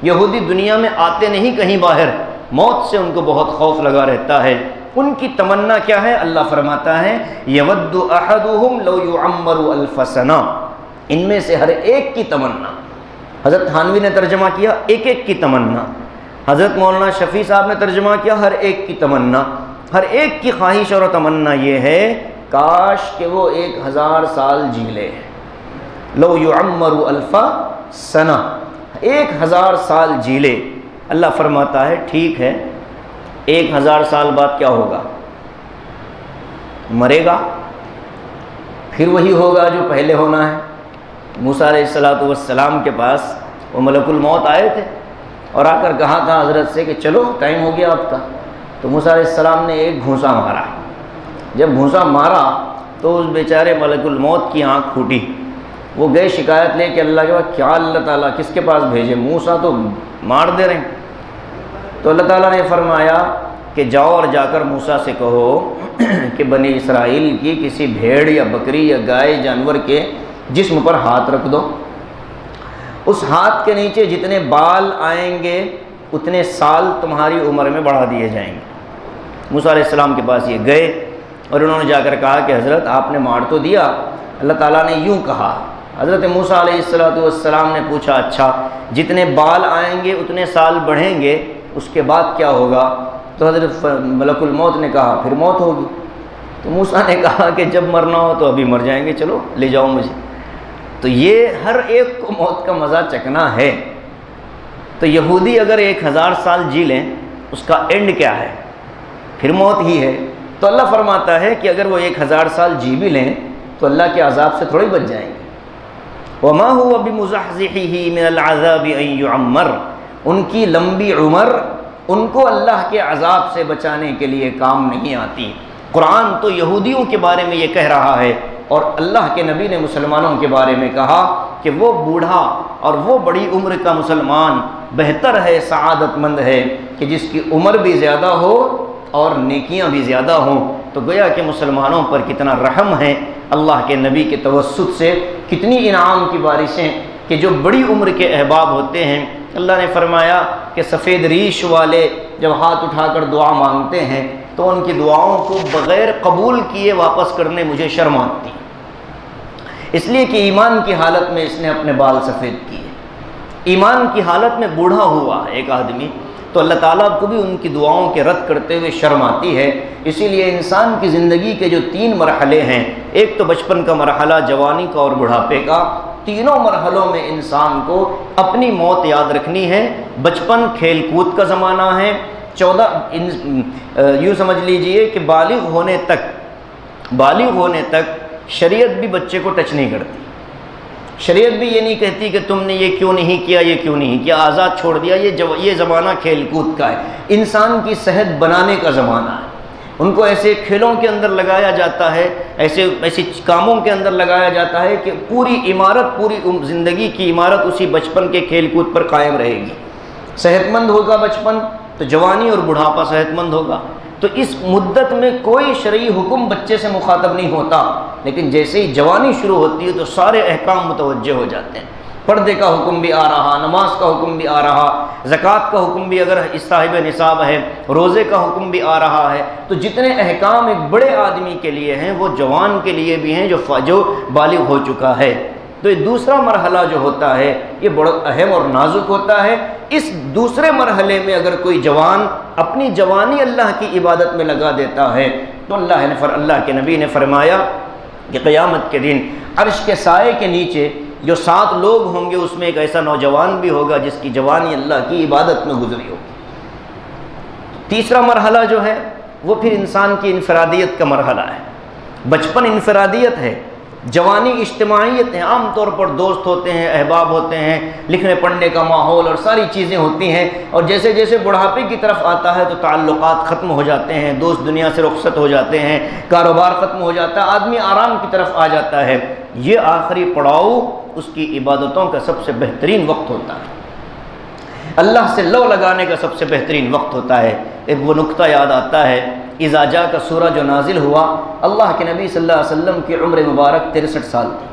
یہودی دنیا میں آتے نہیں کہیں باہر، موت سے ان کو بہت خوف لگا رہتا ہے۔ ان کی تمنا کیا ہے؟ اللہ فرماتا ہے یود احدہم لو یعمر الف سنہ، ان میں سے ہر ایک کی تمنا، حضرت تھانوی نے ترجمہ کیا ایک ایک کی تمنا، حضرت مولانا شفیع صاحب نے ترجمہ کیا ہر ایک کی تمنا، ہر ایک کی خواہش اور تمنا یہ ہے کاش کہ وہ 1000 سال جی لے۔ لو یعمر الف سنہ، 1000 سال جی لے۔ اللہ فرماتا ہے ٹھیک ہے، 1000 سال بعد کیا ہوگا؟ مرے گا، پھر وہی ہوگا جو پہلے ہونا ہے۔ موسیٰ علیہ السلام کے پاس وہ ملک الموت آئے تھے اور آ کر کہا تھا حضرت سے کہ چلو ٹائم ہو گیا آپ کا، تو موسیٰ علیہ السلام نے ایک گھونسا مارا۔ جب گھونسا مارا تو اس بیچارے ملک الموت کی آنکھ پھوٹی، وہ گئے شکایت لے کہ اللہ کے پاس، کیا اللہ تعالیٰ کس کے پاس بھیجے، موسیٰ تو مار دے رہے ہیں۔ تو اللہ تعالیٰ نے فرمایا کہ جاؤ اور جا کر موسیٰ سے کہو کہ بنی اسرائیل کی کسی بھیڑ یا بکری یا گائے جانور کے جسم پر ہاتھ رکھ دو، اس ہاتھ کے نیچے جتنے بال آئیں گے اتنے سال تمہاری عمر میں بڑھا دیے جائیں گے۔ موسیٰ علیہ السلام کے پاس یہ گئے اور انہوں نے جا کر کہا کہ حضرت آپ نے مار تو دیا، اللہ تعالیٰ نے یوں کہا۔ حضرت موسیٰ علیہ السلام نے پوچھا اچھا جتنے بال آئیں گے اتنے سال بڑھیں گے، اس کے بعد کیا ہوگا؟ تو حضرت ملک الموت نے کہا پھر موت ہوگی۔ تو موسیٰ نے کہا کہ جب مرنا ہو تو ابھی مر جائیں گے، چلو لے جاؤ مجھے۔ تو یہ ہر ایک کو موت کا مزہ چکنا ہے۔ تو یہودی اگر 1000 سال جی لیں اس کا اینڈ کیا ہے؟ پھر موت ہی ہے۔ تو اللہ فرماتا ہے کہ اگر وہ 1000 سال جی بھی لیں تو اللہ کے عذاب سے تھوڑی بچ جائیں گے۔ وَمَا هُوَ بِمُزَحْزِحِهِ مِنَ الْعَذَابِ أَن يُعَمَّرَ، ان کی لمبی عمر ان کو اللہ کے عذاب سے بچانے کے لیے کام نہیں آتی۔ قرآن تو یہودیوں کے بارے میں یہ کہہ رہا ہے اور اللہ کے نبی نے مسلمانوں کے بارے میں کہا کہ وہ بوڑھا اور وہ بڑی عمر کا مسلمان بہتر ہے، سعادت مند ہے کہ جس کی عمر بھی زیادہ ہو اور نیکیاں بھی زیادہ ہوں۔ تو گویا کہ مسلمانوں پر کتنا رحم ہے اللہ کے نبی کے توسط سے، کتنی انعام کی بارشیں کہ جو بڑی عمر کے احباب ہوتے ہیں، اللہ نے فرمایا کہ سفید ریش والے جب ہاتھ اٹھا کر دعا مانگتے ہیں تو ان کی دعاؤں کو بغیر قبول کیے واپس کرنے مجھے شرم آتی، اس لیے کہ ایمان کی حالت میں اس نے اپنے بال سفید کیے، ایمان کی حالت میں بوڑھا ہوا ہے ایک آدمی، تو اللہ تعالیٰ کو بھی ان کی دعاؤں کے رد کرتے ہوئے شرم آتی ہے۔ اسی لیے انسان کی زندگی کے جو 3 مرحلے ہیں، ایک تو بچپن کا مرحلہ، جوانی کا اور بڑھاپے کا، تینوں مرحلوں میں انسان کو اپنی موت یاد رکھنی ہے۔ بچپن کھیل کود کا زمانہ ہے، 14 یوں سمجھ لیجئے کہ بالغ ہونے تک شریعت بھی بچے کو ٹچ نہیں کرتی، شریعت بھی یہ نہیں کہتی کہ تم نے یہ کیوں نہیں کیا، یہ کیوں نہیں کیا، آزاد چھوڑ دیا، یہ زمانہ کھیل کود کا ہے، انسان کی صحت بنانے کا زمانہ ہے۔ ان کو ایسے کھیلوں کے اندر لگایا جاتا ہے، ایسے کاموں کے اندر لگایا جاتا ہے کہ پوری زندگی کی عمارت اسی بچپن کے کھیل کود پر قائم رہے گی۔ صحت مند ہوگا بچپن تو جوانی اور بڑھاپا صحت مند ہوگا، تو اس مدت میں کوئی شرعی حکم بچے سے مخاطب نہیں ہوتا، لیکن جیسے ہی جوانی شروع ہوتی ہے تو سارے احکام متوجہ ہو جاتے ہیں، پردے کا حکم بھی آ رہا، نماز کا حکم بھی آ رہا، زکوٰۃ کا حکم بھی اگر صاحب نصاب ہے، روزے کا حکم بھی آ رہا ہے، تو جتنے احکام ایک بڑے آدمی کے لیے ہیں وہ جوان کے لیے بھی ہیں جو بالغ ہو چکا ہے۔ تو یہ دوسرا مرحلہ جو ہوتا ہے یہ بڑا اہم اور نازک ہوتا ہے۔ اس دوسرے مرحلے میں اگر کوئی جوان اپنی جوانی اللہ کی عبادت میں لگا دیتا ہے تو اللہ کے نبی نے فرمایا کہ قیامت کے دن عرش کے سائے کے نیچے جو 7 لوگ ہوں گے اس میں ایک ایسا نوجوان بھی ہوگا جس کی جوانی اللہ کی عبادت میں گزری ہوگی۔ تیسرا مرحلہ جو ہے وہ پھر انسان کی انفرادیت کا مرحلہ ہے۔ بچپن انفرادیت ہے، جوانی اجتماعیت ہے، عام طور پر دوست ہوتے ہیں، احباب ہوتے ہیں، لکھنے پڑھنے کا ماحول اور ساری چیزیں ہوتی ہیں، اور جیسے جیسے بڑھاپے کی طرف آتا ہے تو تعلقات ختم ہو جاتے ہیں، دوست دنیا سے رخصت ہو جاتے ہیں، کاروبار ختم ہو جاتا ہے، آدمی آرام کی طرف آ جاتا ہے۔ یہ آخری پڑاؤ اس کی عبادتوں کا سب سے بہترین وقت ہوتا ہے، اللہ سے لو لگانے کا سب سے بہترین وقت ہوتا ہے۔ ایک وہ نقطہ یاد آتا ہے، اذا جاء کا سورہ جو نازل ہوا، اللہ کے نبی صلی اللہ علیہ وسلم کی عمر مبارک 63 سال تھی۔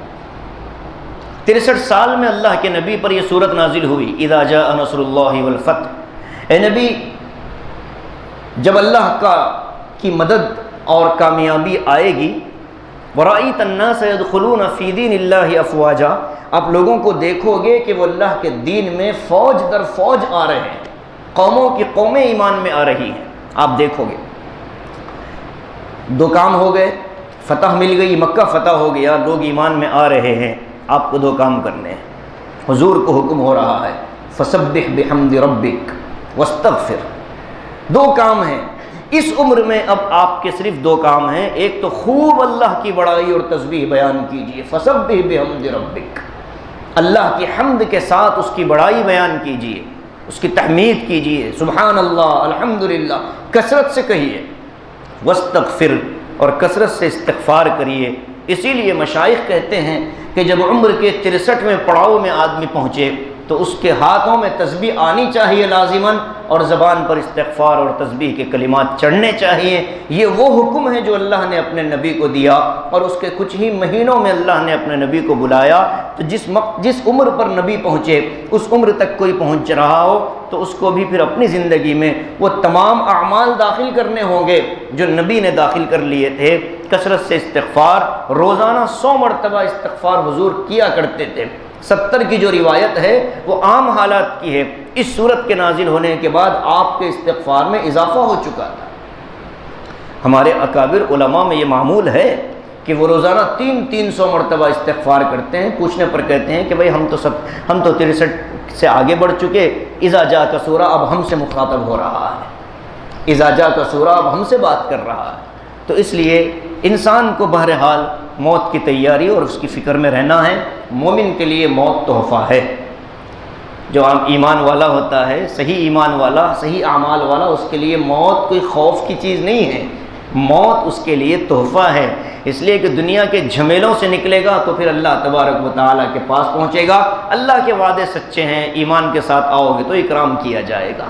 63 سال میں اللہ کے نبی پر یہ سورت نازل ہوئی، اذا جاء نصر اللہ والفتح۔ اے نبی، جب اللہ کی مدد اور کامیابی آئے گی، وَرَأَيْتَ النَّاسَ يَدْخُلُونَ فِي دِينِ اللَّهِ أَفْوَاجًا، آپ لوگوں کو دیکھو گے کہ وہ اللہ کے دین میں فوج در فوج آ رہے ہیں، قوموں کی قومیں ایمان میں آ رہی ہیں، آپ دیکھو گے۔ 2 کام ہو گئے، فتح مل گئی، مکہ فتح ہو گیا، لوگ ایمان میں آ رہے ہیں، آپ کو 2 کام کرنے ہیں۔ حضور کو حکم ہو رہا ہے فسبح بحمد ربک واستغفر، 2 کام ہیں اس عمر میں، اب آپ کے صرف 2 کام ہیں۔ ایک تو خوب اللہ کی بڑائی اور تسبیح بیان کیجئے، فسبح بحمد ربک، اللہ کی حمد کے ساتھ اس کی بڑائی بیان کیجئے، اس کی تحمید کیجئے، سبحان اللہ، الحمدللہ، کثرت سے کہیے، واستغفر، اور کثرت سے استغفار کریے۔ اسی لیے مشائخ کہتے ہیں کہ جب عمر کے 63ویں پڑاؤ میں آدمی پہنچے تو اس کے ہاتھوں میں تسبیح آنی چاہیے لازماً، اور زبان پر استغفار اور تسبیح کے کلمات چڑھنے چاہیے۔ یہ وہ حکم ہے جو اللہ نے اپنے نبی کو دیا، اور اس کے کچھ ہی مہینوں میں اللہ نے اپنے نبی کو بلایا۔ تو جس عمر پر نبی پہنچے اس عمر تک کوئی پہنچ رہا ہو تو اس کو بھی پھر اپنی زندگی میں وہ تمام اعمال داخل کرنے ہوں گے جو نبی نے داخل کر لیے تھے۔ کثرت سے استغفار، روزانہ 100 مرتبہ استغفار حضور کیا کرتے تھے۔ 70 کی جو روایت ہے وہ عام حالات کی ہے، اس صورت کے نازل ہونے کے بعد آپ کے استغفار میں اضافہ ہو چکا تھا۔ ہمارے اکابر علماء میں یہ معمول ہے کہ وہ روزانہ 300 مرتبہ استغفار کرتے ہیں۔ پوچھنے پر کہتے ہیں کہ بھئی ہم تو 63 سے آگے بڑھ چکے، اذا جاء کا سورہ اب ہم سے مخاطب ہو رہا ہے، اذا جاء کا سورہ اب ہم سے بات کر رہا ہے۔ تو اس لیے انسان کو بہرحال موت کی تیاری اور اس کی فکر میں رہنا ہے۔ مومن کے لیے موت تحفہ ہے۔ جو ایمان والا ہوتا ہے، صحیح ایمان والا، صحیح اعمال والا، اس کے لیے موت کوئی خوف کی چیز نہیں ہے، موت اس کے لیے تحفہ ہے۔ اس لیے کہ دنیا کے جھمیلوں سے نکلے گا تو پھر اللہ تبارک و تعالیٰ کے پاس پہنچے گا۔ اللہ کے وعدے سچے ہیں، ایمان کے ساتھ آؤ گے تو اکرام کیا جائے گا۔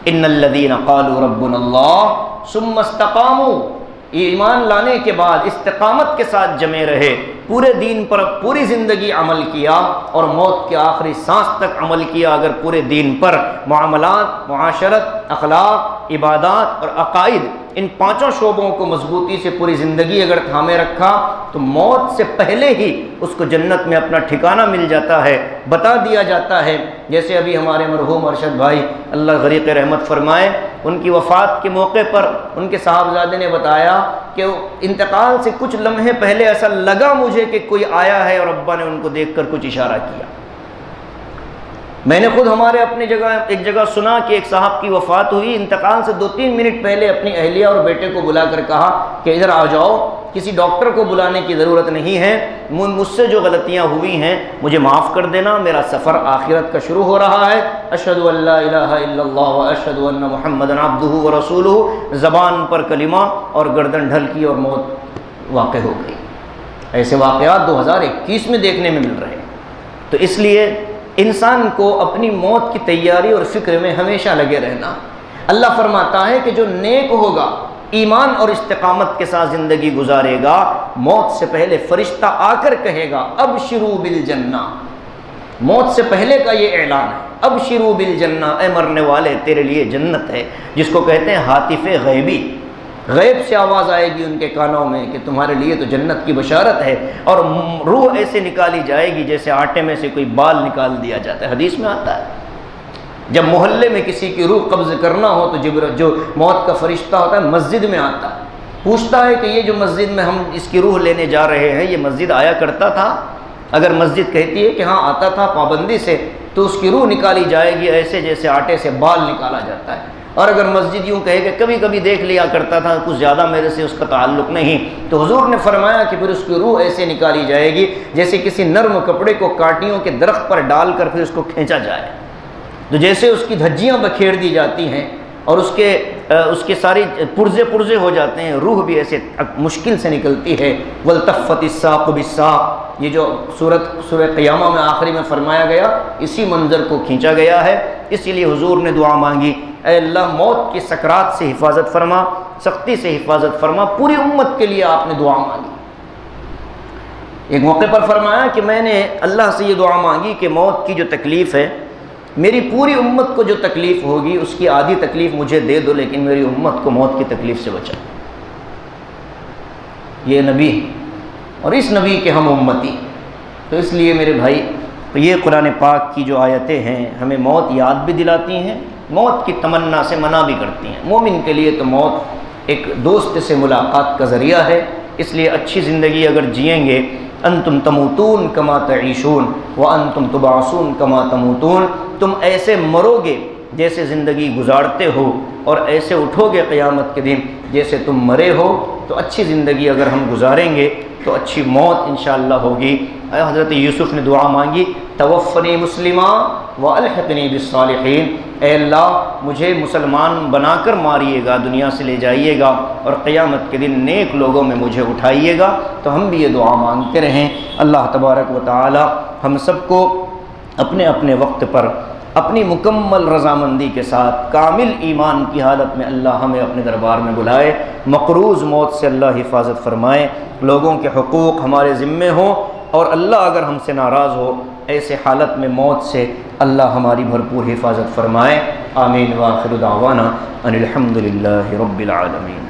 ان الذین قالوا ربنا اللہ ثم استقاموا، ایمان لانے کے بعد استقامت کے ساتھ جمے رہے، پورے دین پر پوری زندگی عمل کیا اور موت کے آخری سانس تک عمل کیا، اگر پورے دین پر معاملات، معاشرت، اخلاق، عبادات اور عقائد، ان پانچوں شعبوں کو مضبوطی سے پوری زندگی اگر تھامے رکھا تو موت سے پہلے ہی اس کو جنت میں اپنا ٹھکانہ مل جاتا ہے، بتا دیا جاتا ہے۔ جیسے ابھی ہمارے مرحوم ارشد بھائی اللہ غریق رحمت فرمائے، ان کی وفات کے موقع پر ان کے صاحبزادے نے بتایا کہ انتقال سے کچھ لمحے پہلے ایسا لگا مجھے کہ کوئی آیا ہے اور ابا نے ان کو دیکھ کر کچھ اشارہ کیا۔ میں نے خود ہمارے اپنی ایک جگہ سنا کہ ایک صاحب کی وفات ہوئی، انتقال سے 2-3 منٹ پہلے اپنی اہلیہ اور بیٹے کو بلا کر کہا کہ ادھر آ جاؤ، کسی ڈاکٹر کو بلانے کی ضرورت نہیں ہے، مجھ سے جو غلطیاں ہوئی ہیں مجھے معاف کر دینا، میرا سفر آخرت کا شروع ہو رہا ہے۔ اشہد ان لا الہ الا اللہ واشہد ان محمدا عبدہ ورسولہ، زبان پر کلمہ اور گردن ڈھل کی اور موت واقع ہو گئی۔ ایسے واقعات 2021 میں دیکھنے میں مل رہے ہیں۔ تو اس لیے انسان کو اپنی موت کی تیاری اور فکر میں ہمیشہ لگے رہنا۔ اللہ فرماتا ہے کہ جو نیک ہوگا، ایمان اور استقامت کے ساتھ زندگی گزارے گا، موت سے پہلے فرشتہ آ کر کہے گا ابشروا بالجنہ۔ موت سے پہلے کا یہ اعلان ہے، ابشروا بالجنہ، اے مرنے والے تیرے لیے جنت ہے، جس کو کہتے ہیں ہاتف غیبی۔ غیب سے آواز آئے گی ان کے کانوں میں کہ تمہارے لیے تو جنت کی بشارت ہے، اور روح ایسے نکالی جائے گی جیسے آٹے میں سے کوئی بال نکال دیا جاتا ہے۔ حدیث میں آتا ہے جب محلے میں کسی کی روح قبض کرنا ہو تو جو موت کا فرشتہ ہوتا ہے مسجد میں آتا ہے، پوچھتا ہے کہ یہ جو مسجد میں ہم اس کی روح لینے جا رہے ہیں، یہ مسجد آیا کرتا تھا؟ اگر مسجد کہتی ہے کہ ہاں آتا تھا پابندی سے، تو اس کی روح نکالی جائے گی ایسے جیسے آٹے سے بال نکالا جاتا ہے۔ اور اگر مسجد یوں کہے کہ کبھی کبھی دیکھ لیا کرتا تھا، کچھ زیادہ میرے سے اس کا تعلق نہیں، تو حضور نے فرمایا کہ پھر اس کی روح ایسے نکالی جائے گی جیسے کسی نرم کپڑے کو کانٹیوں کے درخت پر ڈال کر پھر اس کو کھینچا جائے، تو جیسے اس کی دھجیاں بکھیر دی جاتی ہیں اور اس کے ساری پرزے ہو جاتے ہیں، روح بھی ایسے مشکل سے نکلتی ہے۔ والتفت الساق بالساق، یہ جو سورہ قیامہ میں آخری میں فرمایا گیا، اسی منظر کو کھینچا گیا ہے۔ اسی لیے حضور نے دعا مانگی، اے اللہ موت کی سکرات سے حفاظت فرما، سختی سے حفاظت فرما۔ پوری امت کے لیے آپ نے دعا مانگی۔ ایک موقع پر فرمایا کہ میں نے اللہ سے یہ دعا مانگی کہ موت کی جو تکلیف ہے، میری پوری امت کو جو تکلیف ہوگی اس کی آدھی تکلیف مجھے دے دو، لیکن میری امت کو موت کی تکلیف سے بچا۔ یہ نبی اور اس نبی کے ہم امتی، تو اس لیے میرے بھائی یہ قرآن پاک کی جو آیتیں ہیں ہمیں موت یاد بھی دلاتی ہیں، موت کی تمنا سے منع بھی کرتی ہیں۔ مومن کے لیے تو موت ایک دوست سے ملاقات کا ذریعہ ہے، اس لیے اچھی زندگی اگر جئیں گے، انتم تموتون کما تعیشون وانتم تبعثون کما تموتون، تم ایسے مرو گے جیسے زندگی گزارتے ہو، اور ایسے اٹھو گے قیامت کے دن جیسے تم مرے ہو۔ تو اچھی زندگی اگر ہم گزاریں گے تو اچھی موت انشاءاللہ ہوگی۔ حضرت یوسف نے دعا مانگی، توفنی مسلما والحقنی بالصالحین، اے اللہ مجھے مسلمان بنا کر ماریے گا، دنیا سے لے جائیے گا، اور قیامت کے دن نیک لوگوں میں مجھے اٹھائیے گا۔ تو ہم بھی یہ دعا مانگتے رہیں۔ اللہ تبارک و تعالی ہم سب کو اپنے اپنے وقت پر اپنی مکمل رضامندی کے ساتھ کامل ایمان کی حالت میں اللہ ہمیں اپنے دربار میں بلائے، مقروض موت سے اللہ حفاظت فرمائے، لوگوں کے حقوق ہمارے ذمے ہوں، اور اللہ اگر ہم سے ناراض ہو ایسے حالت میں موت سے اللہ ہماری بھرپور حفاظت فرمائے۔ آمین وآخر دعوانا ان الحمد للہ رب العالمین۔